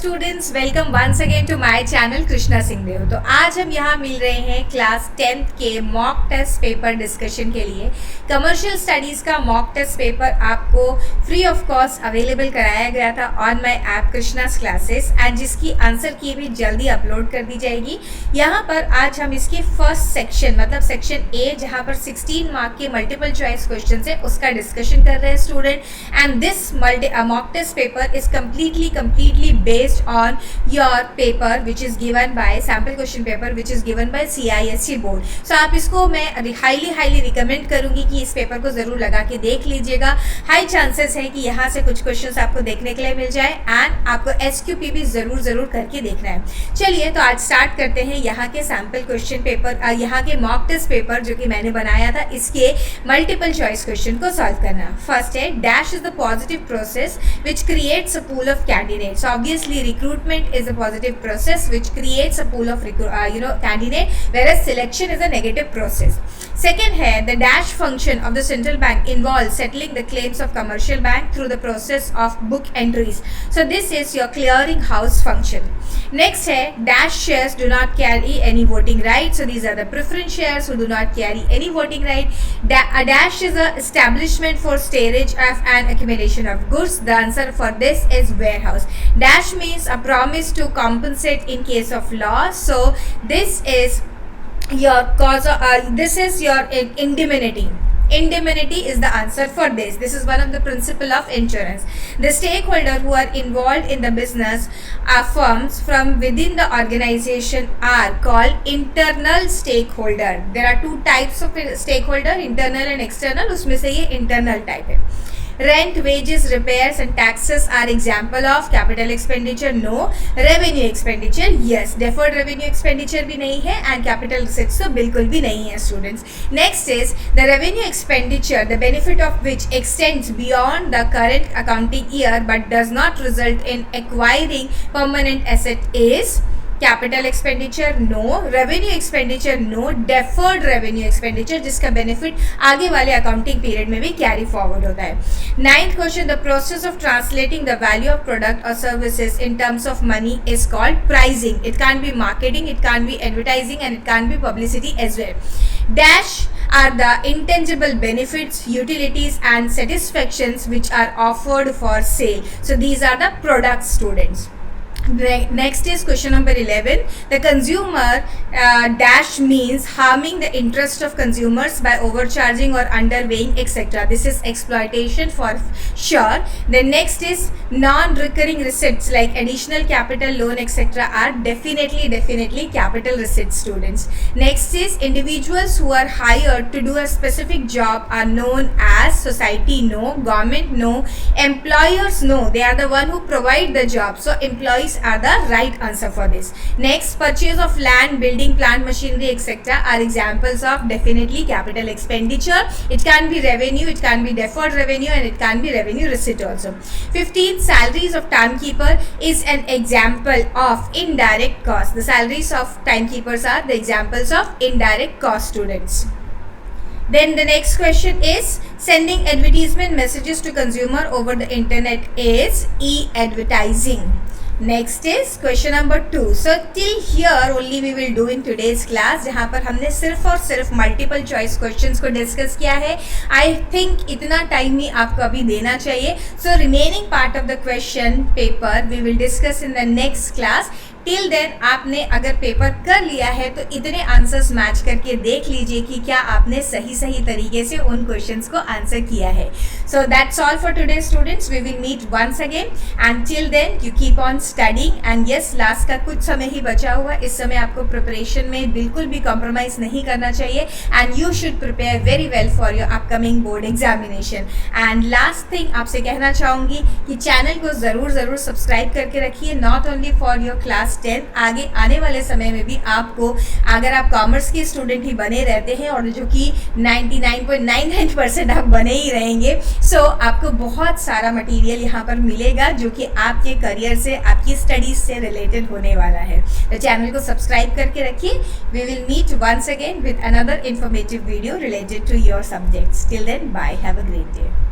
Students, welcome once again to my channel Krishna Singh Dev. तो आज हम यहाँ मिल रहे हैं क्लास 10th के मॉक टेस्ट पेपर डिस्कशन के लिए। कमर्शियल स्टडीज़ का मॉक टेस्ट पेपर आपको फ्री ऑफ कॉस्ट अवेलेबल कराया गया था on my app Krishna's classes and जिसकी आंसर की भी जल्दी अपलोड कर दी जाएगी। यहाँ पर आज हम इसके फर्स्ट सेक्शन मतलब सेक्शन ए जहाँ पर 16 मार्क के मल्टीपल चॉइस क्वेश्चन है उसका डिस्कशन कर रहे हैं student. And this mock test paper is completely based on your paper which is given by sample question paper which is given by CISE board। so आप इसको मैं highly recommend करूंगी कि इस पेपर को ज़रूर लगा के देख लीजिएगा। हाई चांसेस है कि यहाँ से कुछ क्वेश्चंस आपको देखने के लिए मिल जाए एंड आपको SQP भी ज़रूर करके देखना है। चलिए तो आज स्टार्ट करते हैं यहाँ के सैम्पल क्वेश्चन पेपर, यहाँ के मॉक टेस्ट पेपर जो कि मैंने बनाया था इसके मल्टीपल चॉइस क्वेश्चन को सॉल्व करना। फर्स्ट है dash is the positive process which creates a pool of candidates। So obviously recruitment is a positive process which creates a pool of candidate, whereas selection is a negative process। Second है the dash function of the central bank involves settling the claims of commercial bank through the process of book entries। So this is your clearing house function। Next है dash shares do not carry any voting right। So these are the preference shares who do not carry any voting right। A dash is a establishment for storage of and accumulation of goods। The answer for this is warehouse। Dash means a promise to compensate in case of loss। So this is your cause this is your indemnity। Indemnity is the answer for this। This is one of the principle of insurance। The stakeholder who are involved in the business firms from within the organization are called internal stakeholder। There are two types of stakeholder, internal and external। उसमें से ये internal type है। Rent, wages, repairs and taxes are example of capital expenditure। No। Revenue expenditure yes। Deferred revenue expenditure भी नहीं है and capital receipts तो बिल्कुल भी नहीं है students। Next is the revenue expenditure the benefit of which extends beyond the current accounting year but does not result in acquiring permanent asset is capital expenditure no. Revenue expenditure no. Deferred revenue expenditure जिसका benefit आगे वाले accounting period में भी carry forward होता है। 9th question the process of translating the value of product और services in terms of money is called pricing. It can be marketing, it can be advertising and it can be publicity as well. Dash are the intangible benefits, utilities and satisfactions which are offered for sale। So these are the products students। Next is question number 11 the consumer dash means harming the interest of consumers by overcharging or underweighing etc। this is exploitation for sure। The next is non-recurring receipts like additional capital loan etc are definitely capital receipts students। Next is individuals who are hired to do a specific job are known as society no। Government no। Employers no, they are the one who provide the job, so employees are the right answer for this। Next purchase of land, building, plant, machinery etc are examples of definitely capital expenditure। It can be revenue, it can be deferred revenue and it can be revenue receipt also। 15 salaries of timekeeper is an example of indirect cost। The salaries of timekeepers are the examples of indirect cost students। Then the next question is sending advertisement messages to consumer over the internet is e-advertising। Next is question number 2। So till here only we will do in today's class जहाँ पर हमने सिर्फ और सिर्फ multiple choice questions को discuss किया है। I think इतना टाइम ही आपको अभी देना चाहिए। So remaining part of the question paper we will discuss in the next class। Till then आपने अगर पेपर कर लिया है तो इतने आंसर्स मैच करके देख लीजिए कि क्या आपने सही तरीके से उन क्वेश्चंस को आंसर किया है। So that's all for today students. We will meet once again and till then you keep on studying and yes last का कुछ समय ही बचा हुआ, इस समय आपको प्रिपरेशन में बिल्कुल भी कॉम्प्रोमाइज़ नहीं करना चाहिए and you should prepare very well for your upcoming board examination. And last thing आपसे कहना चाहूँगी कि चैनल को ज़रूर सब्सक्राइब करके रखिए, not only for your class 10 आगे आने वाले समय में भी आपको अगर आप कॉमर्स के स्टूडेंट ही बने रहते हैं और जो कि 99.99% आप बने ही रहेंगे, सो आपको बहुत सारा मटेरियल यहाँ पर मिलेगा जो कि आपके करियर से आपकी स्टडीज से रिलेटेड होने वाला है। तो चैनल को सब्सक्राइब करके रखिए। We will meet once again with another informative video related to your subjects. Till then bye, have a great day.